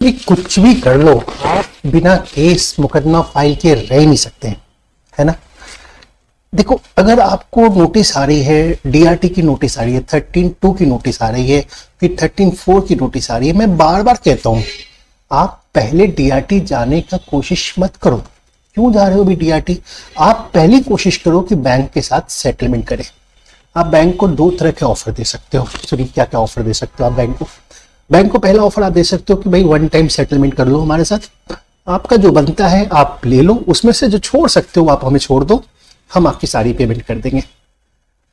ये कुछ भी कर लो, आप बिना केस मुकदमा फाइल के रह ही नहीं सकते, है ना। देखो, अगर आपको नोटिस आ रही है, डीआरटी की नोटिस आ रही है, 13(2) की नोटिस आ रही है, फिर 13(4) की नोटिस आ रही है, मैं बार बार कहता हूं आप पहले डीआरटी जाने का कोशिश मत करो। क्यों जा रहे हो अभी डीआरटी? आप पहली कोशिश करो कि बैंक के साथ सेटलमेंट करें। आप बैंक को दो तरह के ऑफर दे सकते हो। सॉरी, क्या क्या ऑफर दे सकते हो आप बैंक को? बैंक को पहला ऑफर आप दे सकते हो कि भाई वन टाइम सेटलमेंट कर लो हमारे साथ, आपका जो बनता है आप ले लो, उसमें से जो छोड़ सकते हो आप हमें छोड़ दो, हम आपकी सारी पेमेंट कर देंगे।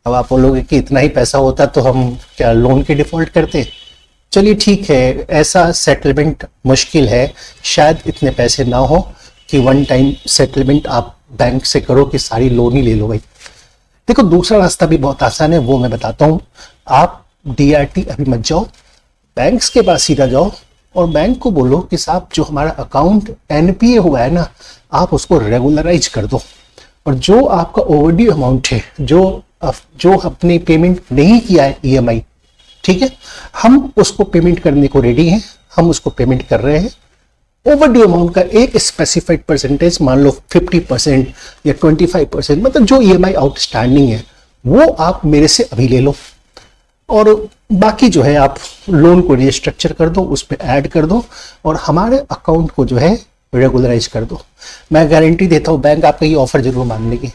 अब आप बोलोगे कि इतना ही पैसा होता तो हम क्या लोन के डिफॉल्ट करते? चलिए ठीक है, ऐसा सेटलमेंट मुश्किल है, शायद इतने पैसे ना हो कि वन टाइम सेटलमेंट आप बैंक से करो कि सारी लोन ही ले लो भाई। देखो, दूसरा रास्ता भी बहुत आसान है, वो मैं बताता हूँ। आप डीआरटी अभी मत जाओ, बैंक्स के पास सीधा जाओ और बैंक को बोलो कि साहब जो हमारा अकाउंट एनपीए हुआ है ना, आप उसको रेगुलराइज कर दो, और जो आपका ओवरड्यू अमाउंट है, जो अपनी पेमेंट नहीं किया है ईएमआई, ठीक है, हम उसको पेमेंट करने को रेडी हैं, हम उसको पेमेंट कर रहे हैं। ओवरड्यू अमाउंट का एक स्पेसिफाइड परसेंटेज, मान लो 50% या 25%, मतलब जो ईएमआई आउटस्टैंडिंग है वो आप मेरे से अभी ले लो, और बाकी जो है आप लोन को रिस्ट्रक्चर कर दो, उस पर ऐड कर दो, और हमारे अकाउंट को जो है रेगुलराइज कर दो। मैं गारंटी देता हूँ बैंक आपका ये ऑफर जरूर मान लेगी,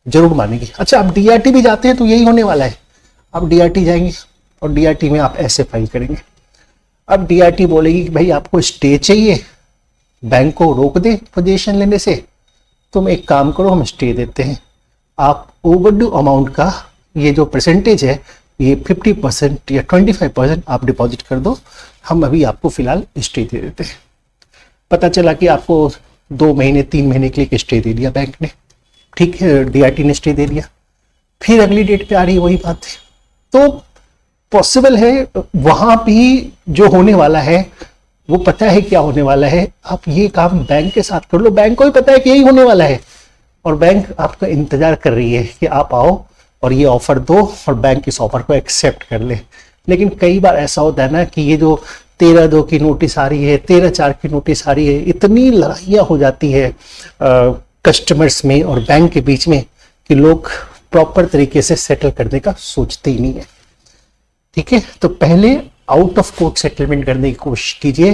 जरूर मानेगी। अच्छा, आप डीआरटी भी जाते हैं तो यही होने वाला है। आप डीआरटी जाएंगे और डीआरटी में आप ऐसे फाइल करेंगे। अब डीआरटी बोलेगी कि भाई आपको स्टे चाहिए, बैंक को रोक दे पोजीशन लेने से, तुम एक काम करो, हम स्टे देते हैं, आप ओवरड्यू अमाउंट का ये जो परसेंटेज है, ये 50% या 25% आप डिपॉजिट कर दो, हम अभी आपको फिलहाल स्टे दे देते हैं। पता चला कि आपको 2 महीने 3 महीने के लिए स्टे दे दिया बैंक ने, ठीक है, डीआरटी ने स्टे दे दिया, फिर अगली डेट पे आ रही है वही बात है। तो पॉसिबल है वहां भी जो होने वाला है वो पता है क्या होने वाला है, आप ये काम बैंक के साथ कर लो, बैंक को भी पता है कि यही होने वाला है, और बैंक आपका इंतजार कर रही है कि आप आओ और ये ऑफर दो और बैंक इस ऑफर को एक्सेप्ट कर ले। लेकिन कई बार ऐसा होता है ना कि ये जो 13(2) की नोटिस आ रही है, 13(4) की नोटिस आ रही है, इतनी लड़ाइयाँ हो जाती है कस्टमर्स में और बैंक के बीच में कि लोग प्रॉपर तरीके से सेटल करने का सोचते ही नहीं है। ठीक है, तो पहले आउट ऑफ कोर्ट सेटलमेंट करने की कोशिश कीजिए।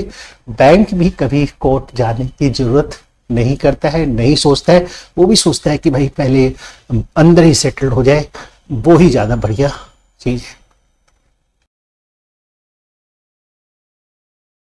बैंक भी कभी कोर्ट जाने की जरूरत नहीं करता है, नहीं सोचता है, वो भी सोचता है कि भाई पहले अंदर ही सेटल्ड हो जाए, वो ही ज्यादा बढ़िया चीज है।